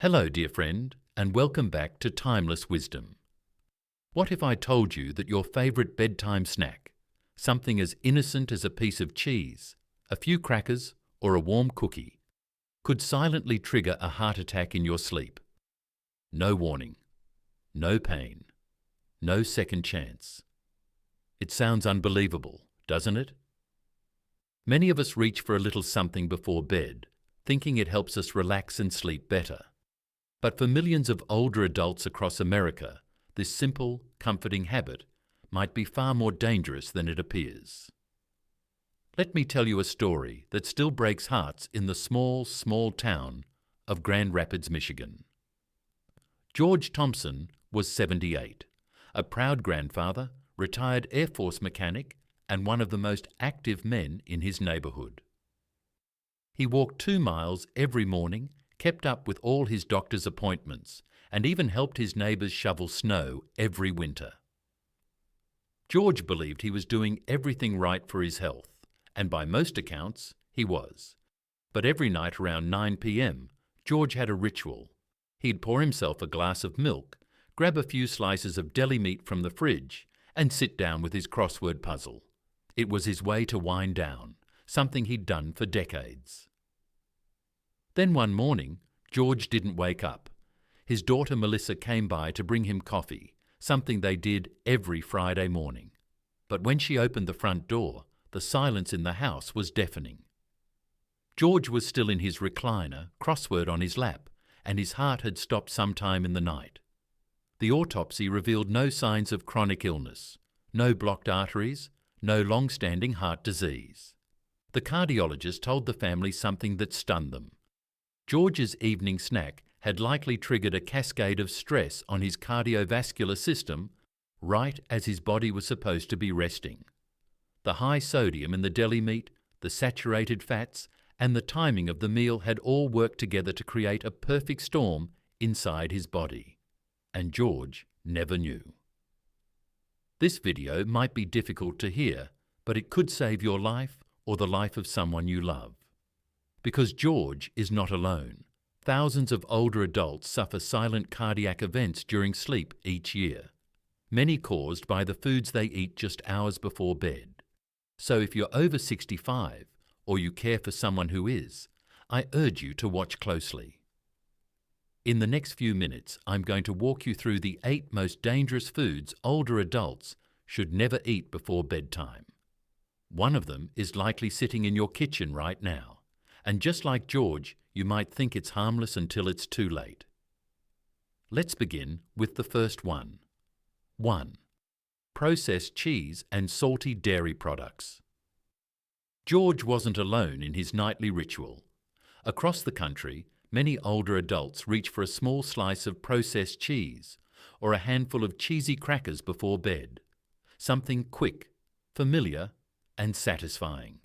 Hello, dear friend, and welcome back to Timeless Wisdom. What if I told you that your favorite bedtime snack, something as innocent as a piece of cheese, a few crackers, or a warm cookie, could silently trigger a heart attack in your sleep? No warning, no pain, no second chance. It sounds unbelievable, doesn't it? Many of us reach for a little something before bed, thinking it helps us relax and sleep better. But for millions of older adults across America, this simple, comforting habit might be far more dangerous than it appears. Let me tell you a story that still breaks hearts in the small town of Grand Rapids, Michigan. George Thompson was 78, a proud grandfather, retired Air Force mechanic, and one of the most active men in his neighborhood. He walked 2 miles every morning, kept up with all his doctor's appointments, and even helped his neighbors shovel snow every winter. George believed he was doing everything right for his health, and by most accounts, he was. But every night around 9 p.m., George had a ritual. He'd pour himself a glass of milk, grab a few slices of deli meat from the fridge, and sit down with his crossword puzzle. It was his way to wind down, something he'd done for decades. Then one morning, George didn't wake up. His daughter Melissa came by to bring him coffee, something they did every Friday morning. But when she opened the front door, the silence in the house was deafening. George was still in his recliner, crossword on his lap, and his heart had stopped sometime in the night. The autopsy revealed no signs of chronic illness, no blocked arteries, no long-standing heart disease. The cardiologist told the family something that stunned them. George's evening snack had likely triggered a cascade of stress on his cardiovascular system right as his body was supposed to be resting. The high sodium in the deli meat, the saturated fats, and the timing of the meal had all worked together to create a perfect storm inside his body. And George never knew. This video might be difficult to hear, but it could save your life or the life of someone you love. Because George is not alone. Thousands of older adults suffer silent cardiac events during sleep each year, many caused by the foods they eat just hours before bed. So if you're over 65 or you care for someone who is, I urge you to watch closely. In the next few minutes, I'm going to walk you through the 8 most dangerous foods older adults should never eat before bedtime. One of them is likely sitting in your kitchen right now. And just like George, you might think it's harmless until it's too late. Let's begin with the first one. 1. Processed cheese and salty dairy products. George wasn't alone in his nightly ritual. Across the country, many older adults reach for a small slice of processed cheese or a handful of cheesy crackers before bed. Something quick, familiar, and satisfying.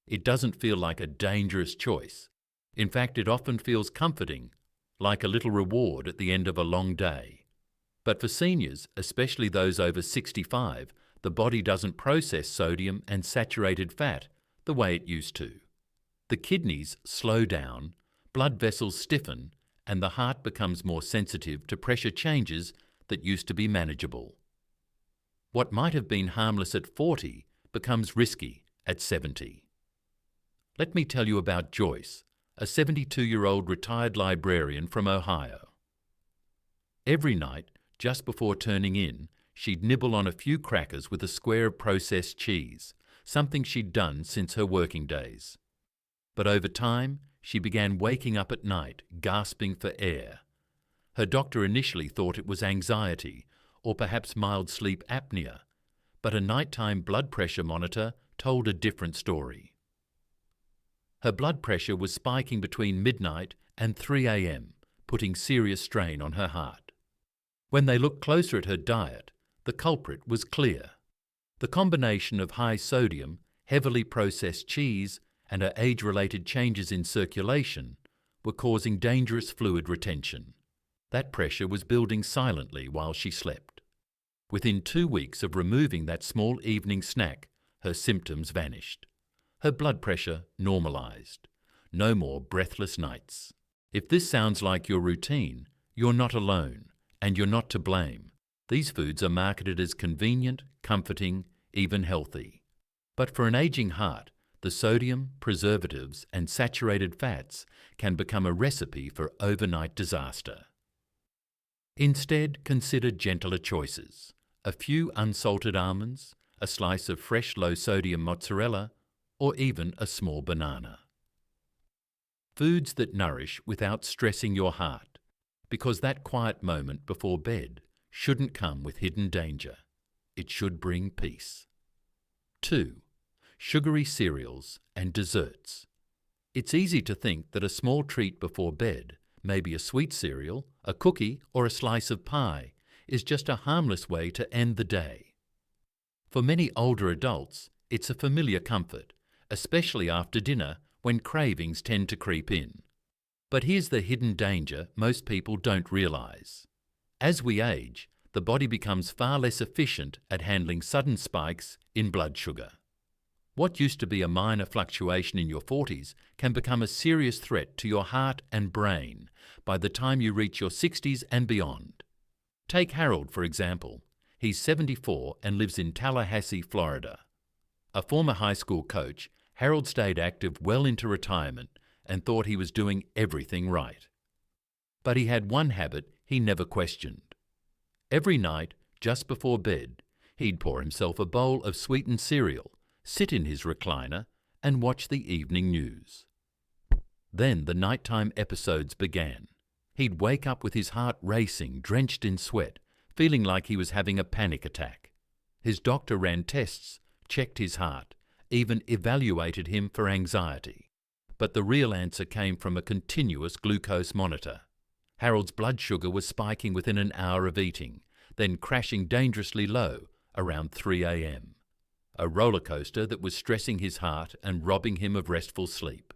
It doesn't feel like a dangerous choice. In fact, it often feels comforting, like a little reward at the end of a long day. But for seniors, especially those over 65, the body doesn't process sodium and saturated fat the way it used to. The kidneys slow down, blood vessels stiffen, and the heart becomes more sensitive to pressure changes that used to be manageable. What might have been harmless at 40 becomes risky at 70. Let me tell you about Joyce, a 72-year-old retired librarian from Ohio. Every night, just before turning in, she'd nibble on a few crackers with a square of processed cheese, something she'd done since her working days. But over time, she began waking up at night, gasping for air. Her doctor initially thought it was anxiety, or perhaps mild sleep apnea, but a nighttime blood pressure monitor told a different story. Her blood pressure was spiking between midnight and 3 a.m., putting serious strain on her heart. When they looked closer at her diet, the culprit was clear. The combination of high sodium, heavily processed cheese, and her age-related changes in circulation were causing dangerous fluid retention. That pressure was building silently while she slept. Within 2 weeks of removing that small evening snack, her symptoms vanished. Her blood pressure normalized. No more breathless nights. If this sounds like your routine, you're not alone, and you're not to blame. These foods are marketed as convenient, comforting, even healthy. But for an aging heart, the sodium, preservatives, and saturated fats can become a recipe for overnight disaster. Instead, consider gentler choices. A few unsalted almonds, a slice of fresh low-sodium mozzarella, or even a small banana. Foods that nourish without stressing your heart, because that quiet moment before bed shouldn't come with hidden danger. It should bring peace. 2. Sugary cereals and desserts. It's easy to think that a small treat before bed, maybe a sweet cereal, a cookie, or a slice of pie, is just a harmless way to end the day. For many older adults, it's a familiar comfort, especially after dinner when cravings tend to creep in. But here's the hidden danger most people don't realize. As we age, the body becomes far less efficient at handling sudden spikes in blood sugar. What used to be a minor fluctuation in your 40s can become a serious threat to your heart and brain by the time you reach your 60s and beyond. Take Harold, for example. He's 74 and lives in Tallahassee, Florida. A former high school coach, Harold stayed active well into retirement and thought he was doing everything right. But he had one habit he never questioned. Every night, just before bed, he'd pour himself a bowl of sweetened cereal, sit in his recliner, and watch the evening news. Then the nighttime episodes began. He'd wake up with his heart racing, drenched in sweat, feeling like he was having a panic attack. His doctor ran tests, checked his heart, even evaluated him for anxiety. But the real answer came from a continuous glucose monitor. Harold's blood sugar was spiking within an hour of eating, then crashing dangerously low around 3 a.m. A roller coaster that was stressing his heart and robbing him of restful sleep.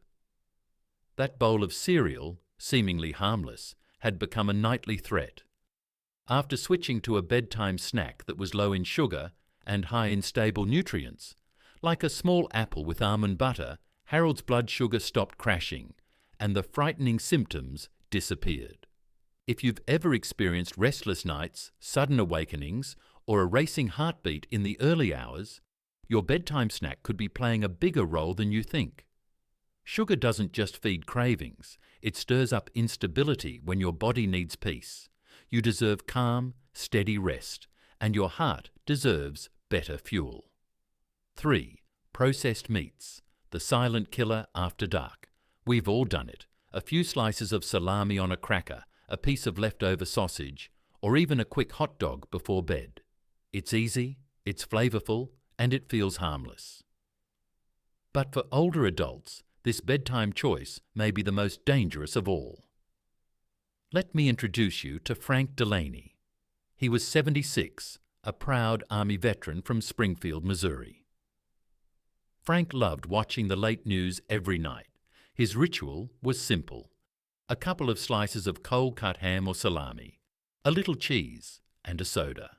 That bowl of cereal, seemingly harmless, had become a nightly threat. After switching to a bedtime snack that was low in sugar and high in stable nutrients, like a small apple with almond butter, Harold's blood sugar stopped crashing, and the frightening symptoms disappeared. If you've ever experienced restless nights, sudden awakenings, or a racing heartbeat in the early hours, your bedtime snack could be playing a bigger role than you think. Sugar doesn't just feed cravings, it stirs up instability when your body needs peace. You deserve calm, steady rest, and your heart deserves better fuel. 3. Processed meats, the silent killer after dark. We've all done it. A few slices of salami on a cracker, a piece of leftover sausage, or even a quick hot dog before bed. It's easy, it's flavorful, and it feels harmless. But for older adults, this bedtime choice may be the most dangerous of all. Let me introduce you to Frank Delaney. He was 76, a proud Army veteran from Springfield, Missouri. Frank loved watching the late news every night. His ritual was simple: a couple of slices of cold-cut ham or salami, a little cheese, and a soda.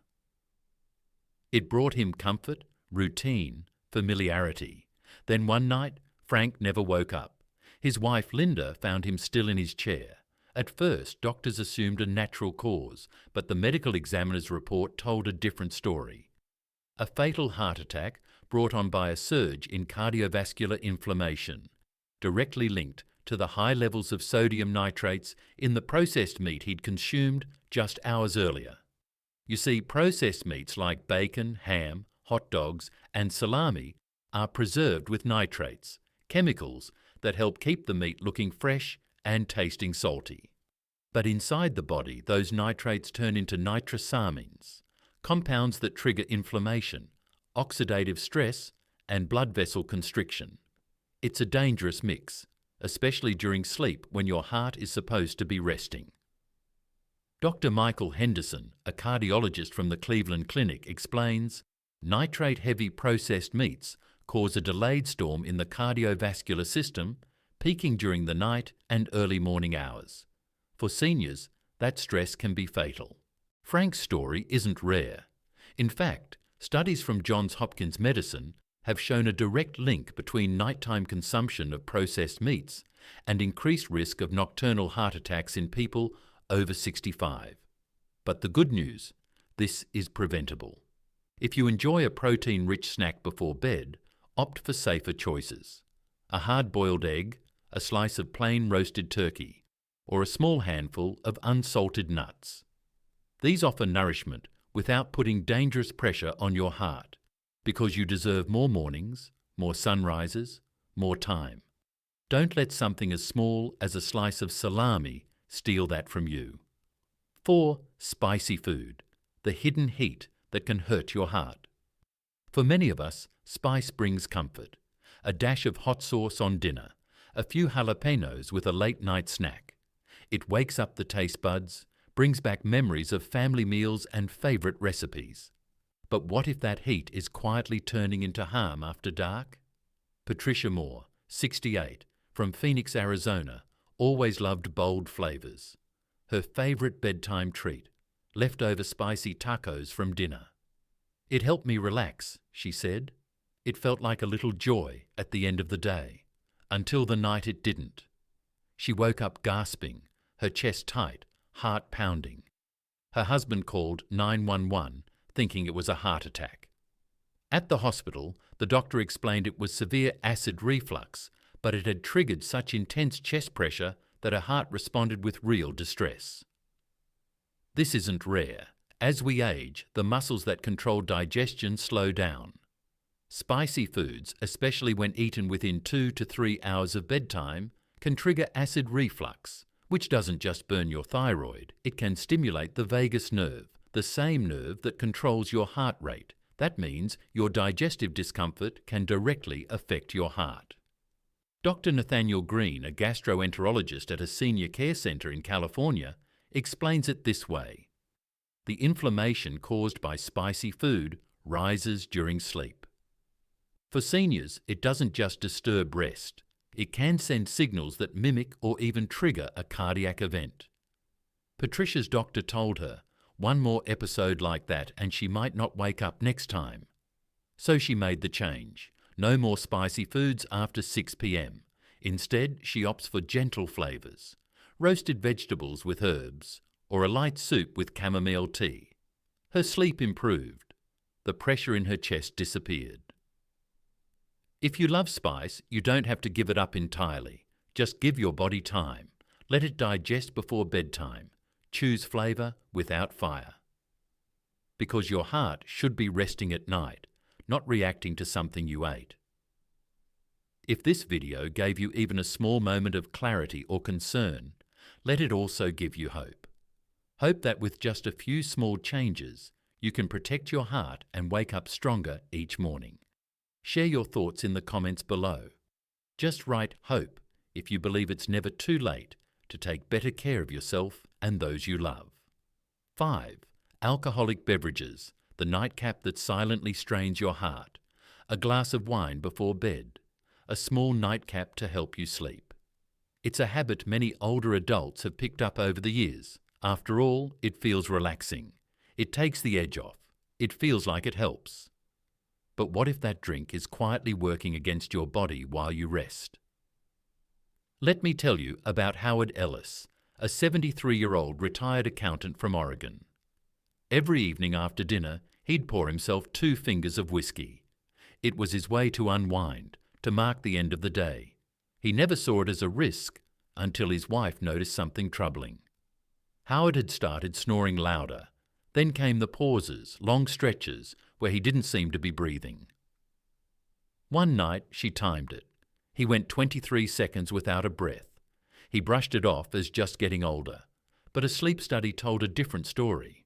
It brought him comfort, routine, familiarity. Then one night, Frank never woke up. His wife Linda found him still in his chair. At first, doctors assumed a natural cause, but the medical examiner's report told a different story. A fatal heart attack brought on by a surge in cardiovascular inflammation, directly linked to the high levels of sodium nitrates in the processed meat he'd consumed just hours earlier. You see, processed meats like bacon, ham, hot dogs, and salami are preserved with nitrates, chemicals that help keep the meat looking fresh and tasting salty. But inside the body, those nitrates turn into nitrosamines, compounds that trigger inflammation, oxidative stress, and blood vessel constriction. It's a dangerous mix, especially during sleep when your heart is supposed to be resting. Dr. Michael Henderson, a cardiologist from the Cleveland Clinic, explains, nitrate-heavy processed meats cause a delayed storm in the cardiovascular system, peaking during the night and early morning hours. For seniors, that stress can be fatal. Frank's story isn't rare. In fact, studies from Johns Hopkins Medicine have shown a direct link between nighttime consumption of processed meats and increased risk of nocturnal heart attacks in people over 65. But the good news, this is preventable. If you enjoy a protein-rich snack before bed, opt for safer choices. A hard-boiled egg, a slice of plain roasted turkey, or a small handful of unsalted nuts. These offer nourishment without putting dangerous pressure on your heart, because you deserve more mornings, more sunrises, more time. Don't let something as small as a slice of salami steal that from you. 4. Spicy food, the hidden heat that can hurt your heart. For many of us, spice brings comfort. A dash of hot sauce on dinner, a few jalapenos with a late-night snack. It wakes up the taste buds, brings back memories of family meals and favourite recipes. But what if that heat is quietly turning into harm after dark? Patricia Moore, 68, from Phoenix, Arizona, always loved bold flavours. Her favourite bedtime treat, leftover spicy tacos from dinner. It helped me relax, she said. It felt like a little joy at the end of the day, until the night it didn't. She woke up gasping, her chest tight, heart pounding. Her husband called 911, thinking it was a heart attack. At the hospital, the doctor explained it was severe acid reflux, but it had triggered such intense chest pressure that her heart responded with real distress. This isn't rare. As we age, the muscles that control digestion slow down. Spicy foods, especially when eaten within 2 to 3 hours of bedtime, can trigger acid reflux, which doesn't just burn your thyroid, it can stimulate the vagus nerve, the same nerve that controls your heart rate. That means your digestive discomfort can directly affect your heart. Dr. Nathaniel Green, a gastroenterologist at a senior care center in California, explains it this way. The inflammation caused by spicy food rises during sleep. For seniors, it doesn't just disturb rest. It can send signals that mimic or even trigger a cardiac event. Patricia's doctor told her, one more episode like that and she might not wake up next time. So she made the change. No more spicy foods after 6 p.m. Instead, she opts for gentle flavours, roasted vegetables with herbs, or a light soup with chamomile tea. Her sleep improved. The pressure in her chest disappeared. If you love spice, you don't have to give it up entirely. Just give your body time. Let it digest before bedtime. Choose flavour without fire. Because your heart should be resting at night, not reacting to something you ate. If this video gave you even a small moment of clarity or concern, let it also give you hope. Hope that with just a few small changes, you can protect your heart and wake up stronger each morning. Share your thoughts in the comments below. Just write HOPE if you believe it's never too late to take better care of yourself and those you love. 5. Alcoholic beverages, the nightcap that silently strains your heart. A glass of wine before bed. A small nightcap to help you sleep. It's a habit many older adults have picked up over the years. After all, it feels relaxing. It takes the edge off. It feels like it helps. But what if that drink is quietly working against your body while you rest? Let me tell you about Howard Ellis, a 73-year-old retired accountant from Oregon. Every evening after dinner, he'd pour himself 2 fingers of whiskey. It was his way to unwind, to mark the end of the day. He never saw it as a risk until his wife noticed something troubling. Howard had started snoring louder. Then came the pauses, long stretches, where he didn't seem to be breathing. One night, she timed it. He went 23 seconds without a breath. He brushed it off as just getting older, but a sleep study told a different story.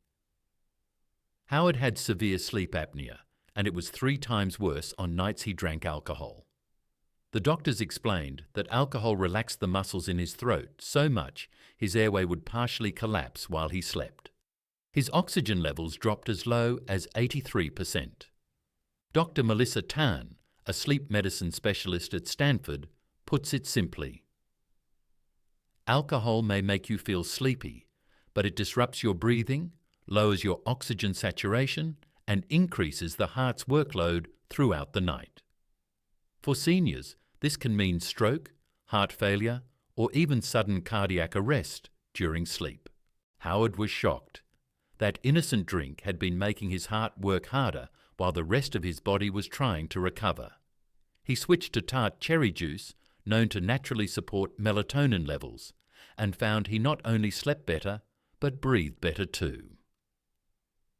Howard had severe sleep apnea, and it was 3 times worse on nights he drank alcohol. The doctors explained that alcohol relaxed the muscles in his throat so much his airway would partially collapse while he slept. His oxygen levels dropped as low as 83%. Dr. Melissa Tan, a sleep medicine specialist at Stanford, puts it simply. Alcohol may make you feel sleepy, but it disrupts your breathing, lowers your oxygen saturation, and increases the heart's workload throughout the night. For seniors, this can mean stroke, heart failure, or even sudden cardiac arrest during sleep. Howard was shocked. That innocent drink had been making his heart work harder while the rest of his body was trying to recover. He switched to tart cherry juice, known to naturally support melatonin levels, and found he not only slept better, but breathed better too.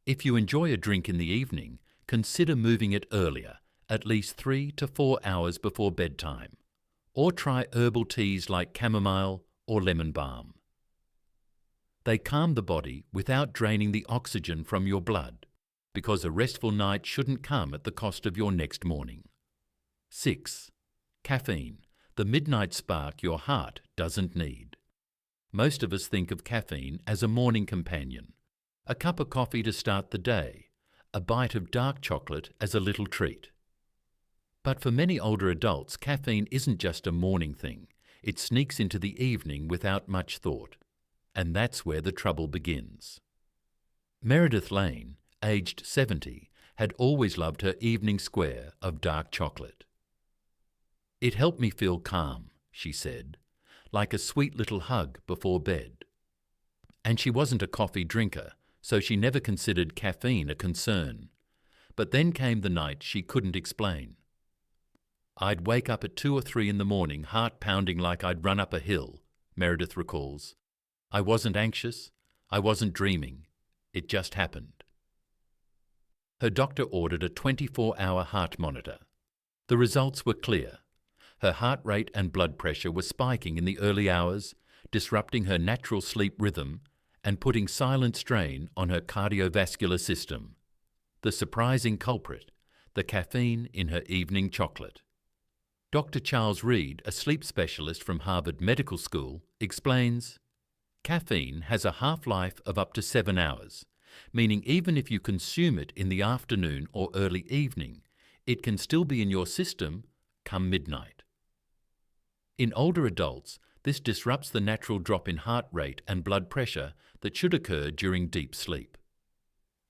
If you enjoy a drink in the evening, consider moving it earlier, at least 3 to 4 hours before bedtime, or try herbal teas like chamomile or lemon balm. They calm the body without draining the oxygen from your blood, because a restful night shouldn't come at the cost of your next morning. 6. Caffeine, the midnight spark your heart doesn't need. Most of us think of caffeine as a morning companion, a cup of coffee to start the day, a bite of dark chocolate as a little treat. But for many older adults, caffeine isn't just a morning thing. It sneaks into the evening without much thought. And that's where the trouble begins. Meredith Lane, aged 70, had always loved her evening square of dark chocolate. "It helped me feel calm," she said, "like a sweet little hug before bed." And she wasn't a coffee drinker, so she never considered caffeine a concern. But then came the night she couldn't explain. "I'd wake up at 2 or 3 in the morning, heart pounding like I'd run up a hill," Meredith recalls. "I wasn't anxious. I wasn't dreaming. It just happened." Her doctor ordered a 24-hour heart monitor. The results were clear. Her heart rate and blood pressure were spiking in the early hours, disrupting her natural sleep rhythm and putting silent strain on her cardiovascular system. The surprising culprit, the caffeine in her evening chocolate. Dr. Charles Reed, a sleep specialist from Harvard Medical School, explains, "Caffeine has a half-life of up to 7 hours, meaning even if you consume it in the afternoon or early evening, it can still be in your system come midnight." In older adults, this disrupts the natural drop in heart rate and blood pressure that should occur during deep sleep.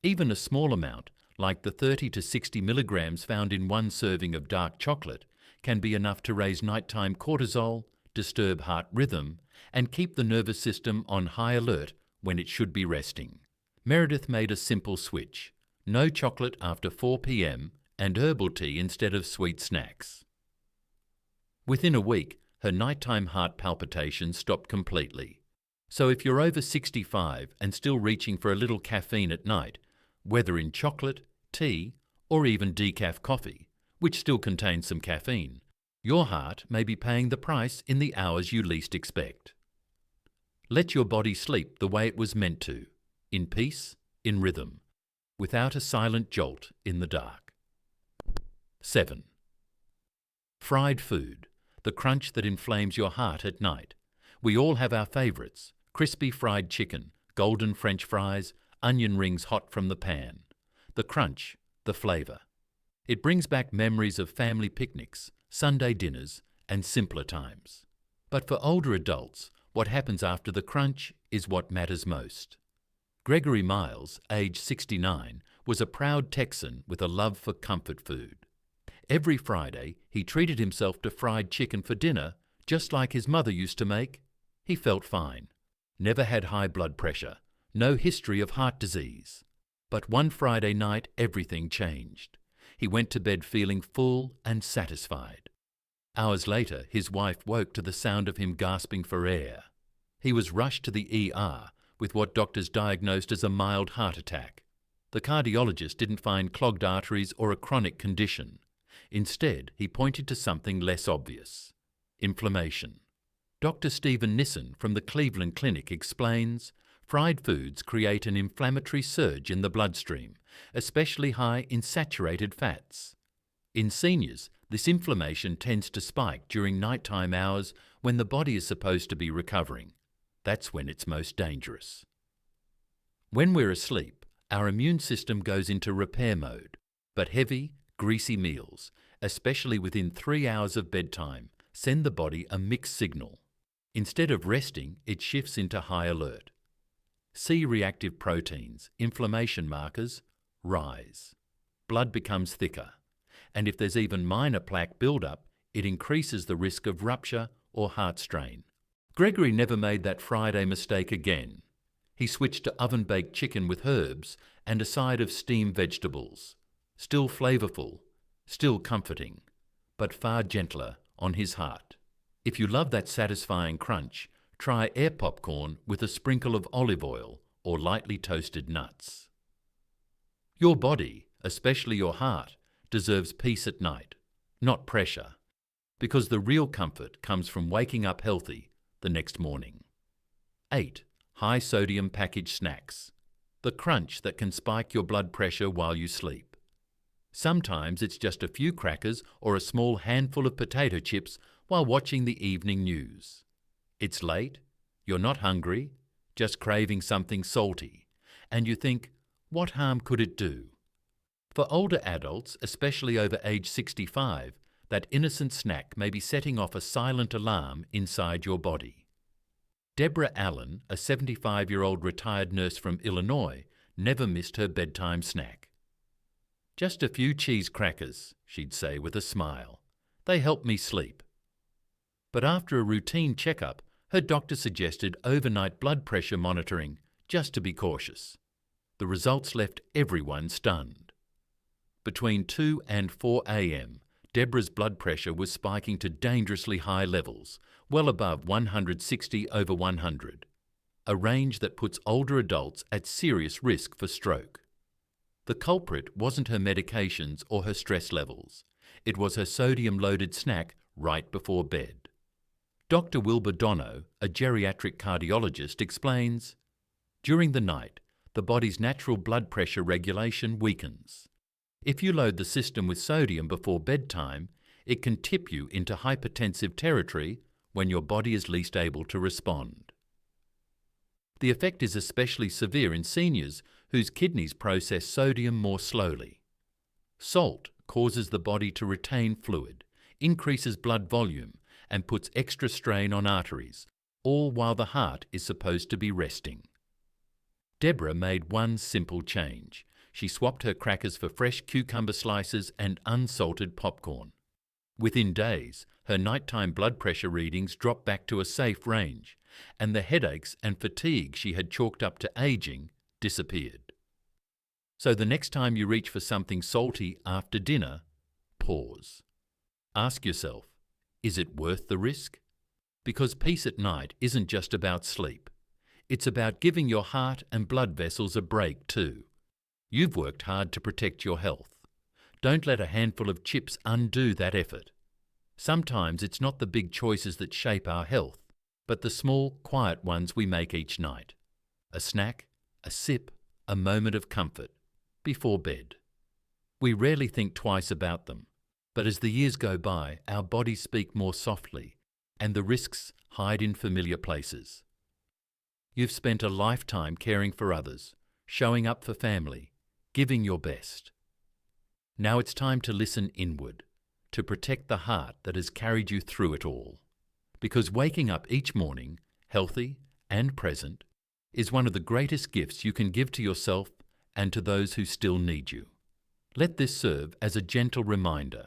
Even a small amount, like the 30 to 60 milligrams found in one serving of dark chocolate, can be enough to raise nighttime cortisol, disturb heart rhythm, and keep the nervous system on high alert when it should be resting. Meredith made a simple switch: no chocolate after 4 p.m. and herbal tea instead of sweet snacks. Within a week, her nighttime heart palpitations stopped completely. So if you're over 65 and still reaching for a little caffeine at night, whether in chocolate, tea, or even decaf coffee, which still contains some caffeine, your heart may be paying the price in the hours you least expect. Let your body sleep the way it was meant to, in peace, in rhythm, without a silent jolt in the dark. 7. Fried food, the crunch that inflames your heart at night. We all have our favourites: crispy fried chicken, golden French fries, onion rings hot from the pan. The crunch, the flavour. It brings back memories of family picnics, Sunday dinners, and simpler times. But for older adults, what happens after the crunch is what matters most. Gregory Miles, age 69, was a proud Texan with a love for comfort food. Every Friday, he treated himself to fried chicken for dinner, just like his mother used to make. He felt fine. Never had high blood pressure. No history of heart disease. But one Friday night, everything changed. He went to bed feeling full and satisfied. Hours later, his wife woke to the sound of him gasping for air. He was rushed to the ER with what doctors diagnosed as a mild heart attack. The cardiologist didn't find clogged arteries or a chronic condition. Instead, he pointed to something less obvious: inflammation. Dr. Stephen Nissen from the Cleveland Clinic explains, fried foods create an inflammatory surge in the bloodstream, especially high in saturated fats. In seniors, this inflammation tends to spike during nighttime hours when the body is supposed to be recovering. That's when it's most dangerous. When we're asleep, our immune system goes into repair mode, but heavy, greasy meals, especially within 3 hours of bedtime, send the body a mixed signal. Instead of resting, it shifts into high alert. C-reactive proteins, inflammation markers, rise. Blood becomes thicker. and if there's even minor plaque buildup, it increases the risk of rupture or heart strain. Gregory never made that Friday mistake again. He switched to oven-baked chicken with herbs and a side of steamed vegetables. Still flavourful, still comforting, but far gentler on his heart. If you love that satisfying crunch, try air popcorn with a sprinkle of olive oil or lightly toasted nuts. Your body, especially your heart, deserves peace at night, not pressure, because the real comfort comes from waking up healthy the next morning. 8. High-sodium packaged snacks. The crunch that can spike your blood pressure while you sleep. Sometimes it's just a few crackers or a small handful of potato chips while watching the evening news. It's late, you're not hungry, just craving something salty, and you think, what harm could it do? For older adults, especially over age 65, that innocent snack may be setting off a silent alarm inside your body. Deborah Allen, a 75-year-old retired nurse from Illinois, never missed her bedtime snack. Just a few cheese crackers, she'd say with a smile. They help me sleep. But after a routine checkup, her doctor suggested overnight blood pressure monitoring just to be cautious. The results left everyone stunned. Between 2 and 4 a.m., Deborah's blood pressure was spiking to dangerously high levels, well above 160/100, a range that puts older adults at serious risk for stroke. The culprit wasn't her medications or her stress levels. It was her sodium-loaded snack right before bed. Dr. Wilbur Dono, a geriatric cardiologist, explains, during the night, the body's natural blood pressure regulation weakens. If you load the system with sodium before bedtime, it can tip you into hypertensive territory when your body is least able to respond. The effect is especially severe in seniors whose kidneys process sodium more slowly. Salt causes the body to retain fluid, increases blood volume, and puts extra strain on arteries, all while the heart is supposed to be resting. Deborah made one simple change. She swapped her crackers for fresh cucumber slices and unsalted popcorn. Within days, her nighttime blood pressure readings dropped back to a safe range, and the headaches and fatigue she had chalked up to aging disappeared. So the next time you reach for something salty after dinner, pause. Ask yourself, is it worth the risk? Because peace at night isn't just about sleep. It's about giving your heart and blood vessels a break too. You've worked hard to protect your health. Don't let a handful of chips undo that effort. Sometimes it's not the big choices that shape our health, but the small, quiet ones we make each night. A snack, a sip, a moment of comfort, before bed. We rarely think twice about them, but as the years go by, our bodies speak more softly, and the risks hide in familiar places. You've spent a lifetime caring for others, showing up for family, giving your best. Now it's time to listen inward, to protect the heart that has carried you through it all. Because waking up each morning, healthy and present, is one of the greatest gifts you can give to yourself and to those who still need you. Let this serve as a gentle reminder.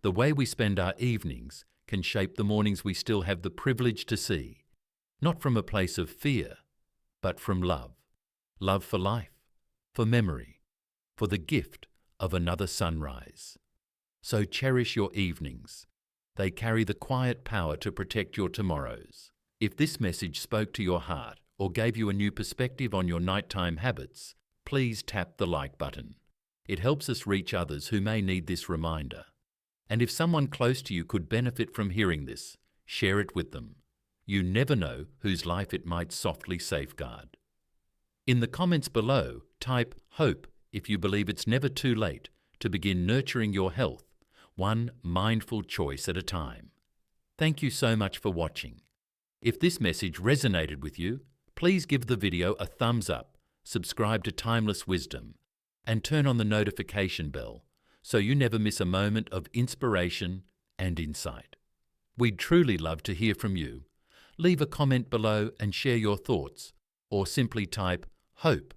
The way we spend our evenings can shape the mornings we still have the privilege to see, not from a place of fear, but from love. Love for life, for memory, for the gift of another sunrise. So cherish your evenings. They carry the quiet power to protect your tomorrows. If this message spoke to your heart or gave you a new perspective on your nighttime habits, please tap the like button. It helps us reach others who may need this reminder. And if someone close to you could benefit from hearing this, share it with them. You never know whose life it might softly safeguard. In the comments below, type HOPE if you believe it's never too late to begin nurturing your health, one mindful choice at a time. Thank you so much for watching. If this message resonated with you, please give the video a thumbs up, subscribe to Timeless Wisdom, and turn on the notification bell so you never miss a moment of inspiration and insight. We'd truly love to hear from you. Leave a comment below and share your thoughts, or simply type HOPE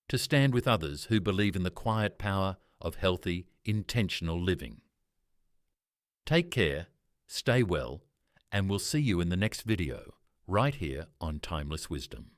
to stand with others who believe in the quiet power of healthy, intentional living. Take care, stay well, and we'll see you in the next video, right here on Timeless Wisdom.